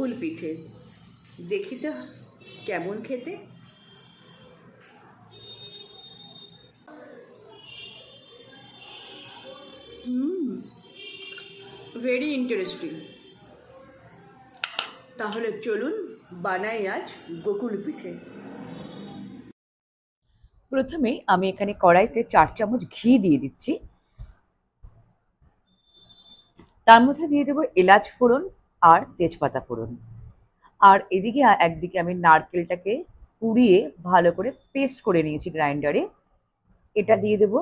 গোকুল পিঠে। দেখি তো কেমন খেতে। Very interesting. তাহলে চলুন বানাই আজ গোকুল পিঠে। প্রথমে আমি এখানে কড়াইতে 4 চামচ ঘি দিয়ে দিচ্ছি। তার মধ্যে দিয়ে দেবো এলাচ ফোড়ন আর তেজপাতা ফোড়ন। আর এদিকে একদিকে আমি নারকেলটাকে পুড়িয়ে ভালো করে পেস্ট করে নিয়েছি গ্রাইন্ডারে। এটা দিয়ে দেবো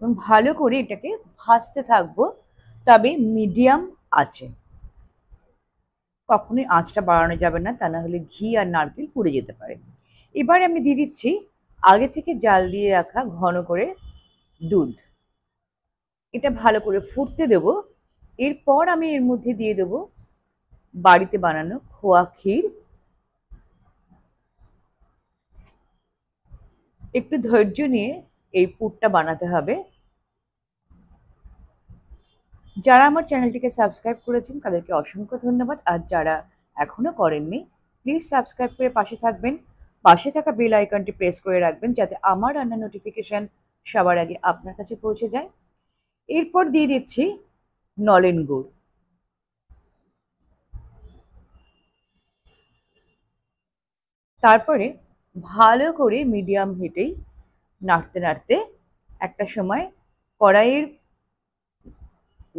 এবং ভালো করে এটাকে ভাজতে থাকবো, তবে মিডিয়াম আঁচে। কখনোই আঁচটা বাড়ানো যাবে না, তা না হলে ঘি আর নারকেল পুড়ে যেতে পারে। এবার আমি দিয়ে দিচ্ছি আগে থেকে জাল দিয়ে রাখা ঘন করে দুধ। এটা ভালো করে ফুটতে দেব। এরপর আমি এর মধ্যে দিয়ে দেব বাড়িতে বানানো খোয়া ক্ষীর। একটু ধৈর্য নিয়ে এই পুরটা বানাতে হবে। যারা আমার চ্যানেলটিকে সাবস্ক্রাইব করেছেন তাদেরকে অসংখ্য ধন্যবাদ, আর যারা এখনো করেননি প্লিজ সাবস্ক্রাইব করে পাশে থাকবেন। পাশে থাকা বেল আইকনটি প্রেস করে রাখবেন যাতে আমার রান্নার নোটিফিকেশন সবার আগে আপনার কাছে পৌঁছে যায়। এরপর দিয়ে দিচ্ছি নলেন গুড়। তারপরে ভালো করে মিডিয়াম হিটেই নাড়তে নাড়তে একটা সময় কড়াইয়ের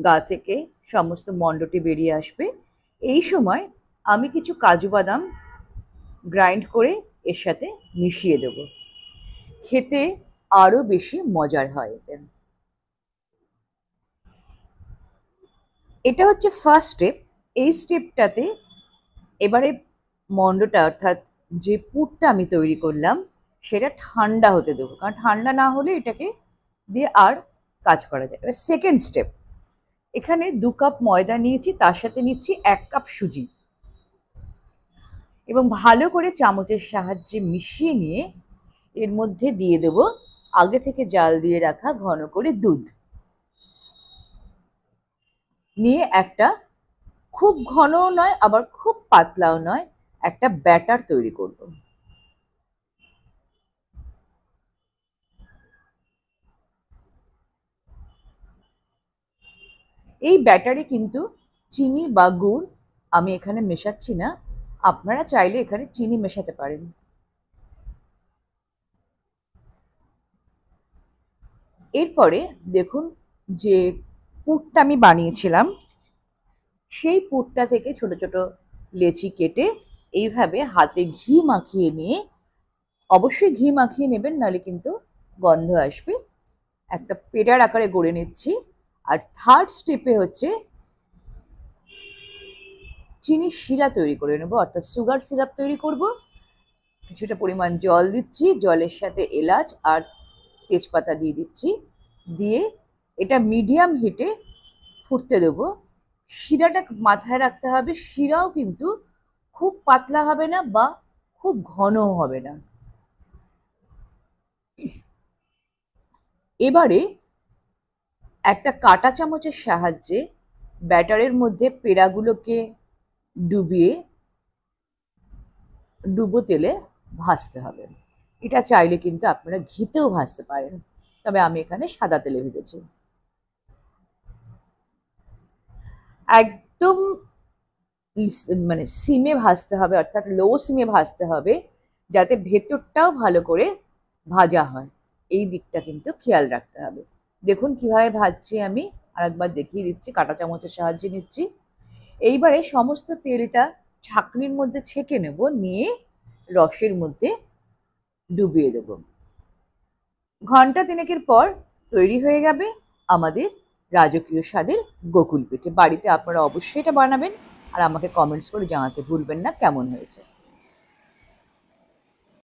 গা থেকে সমস্ত মণ্ডটি বেরিয়ে আসবে। এই সময় আমি কিছু কাজু বাদাম গ্রাইন্ড করে এর সাথে মিশিয়ে দেব। খেতে আরো বেশি মজার হয় এতে। এটা হচ্ছে ফার্স্ট স্টেপ। এই স্টেপটাতে এবারে মণ্ডটা অর্থাৎ যে পুরটা আমি তৈরি করলাম সেটা ঠান্ডা হতে দেবো, কারণ ঠান্ডা না হলে এটাকে দিয়ে আর কাজ করা যায়। এবার সেকেন্ড স্টেপ, এখানে 2 কাপ ময়দা নিয়েছি, তার সাথে নিচ্ছি 1 কাপ সুজি এবং ভালো করে চামচের সাহায্যে মিশিয়ে নিয়ে এর মধ্যে দিয়ে দেব আগে থেকে জাল দিয়ে রাখা ঘন করে দুধ। নিয়ে একটা খুব ঘনও নয় আবার খুব পাতলাও নয়, একটা ব্যাটার তৈরি করব। এই ব্যাটারে কিন্তু চিনি বা গুড় আমি এখানে মেশাচ্ছি না, আপনারা চাইলে এখানে চিনি মেশাতে পারেন। এরপরে দেখুন যে পুরটা আমি বানিয়েছিলাম সেই পুরটা থেকে ছোট ছোট লেচি কেটে এইভাবে হাতে ঘি মাখিয়ে নিয়ে, অবশ্যই ঘি মাখিয়ে নেবেন নাহলে কিন্তু গন্ধ আসবে, একটা পেটার আকারে গড়ে নিচ্ছি। আর থার্ড স্টেপে হচ্ছে চিনির শিরা তৈরি করে নেবো, অর্থাৎ সুগার সিরাপ তৈরি করব। কিছুটা পরিমাণ জল দিচ্ছি, জলের সাথে এলাচ আর তেজপাতা দিয়ে দিচ্ছি, দিয়ে এটা মিডিয়াম হিটে ফুটতে দেবো। শিরাটা মাথায় রাখতে হবে, শিরাও কিন্তু খুব পাতলা হবে না বা খুব ঘনও হবে না। এবারে একটা কাঁটা চামচের সাহায্যে ব্যাটারের মধ্যে পেড়াগুলোকে ডুবিয়ে ডুবো তেলে ভাজতে হবে। এটা চাইলে কিন্তু আপনারা ঘিতেও ভাজতে পারেন, তবে আমি এখানে সাদা তেলে ভেজেছি। একদম মানে সিমে ভাজতে হবে, অর্থাৎ লো সিমে ভাজতে হবে, যাতে ভেতরটাও ভালো করে ভাজা হয়। এই দিকটা কিন্তু খেয়াল রাখতে হবে। দেখুন কিভাবে ভাজছি আমি, আরেকবার দেখিয়ে দিচ্ছি, কাঁটা চামচের সাহায্যে নিচ্ছি। এইবারে সমস্ত তেলটা ছাঁকনির মধ্যে ছেঁকে নেব, নিয়ে রসের মধ্যে ডুবিয়ে দেব। ঘন্টা তিনেকের পর তৈরি হয়ে যাবে আমাদের রাজকীয় স্বাদের গোকুল পিঠে। বাড়িতে আপনারা অবশ্যই এটা বানাবেন আর আমাকে কমেন্টস করে জানাতে ভুলবেন না কেমন হয়েছে।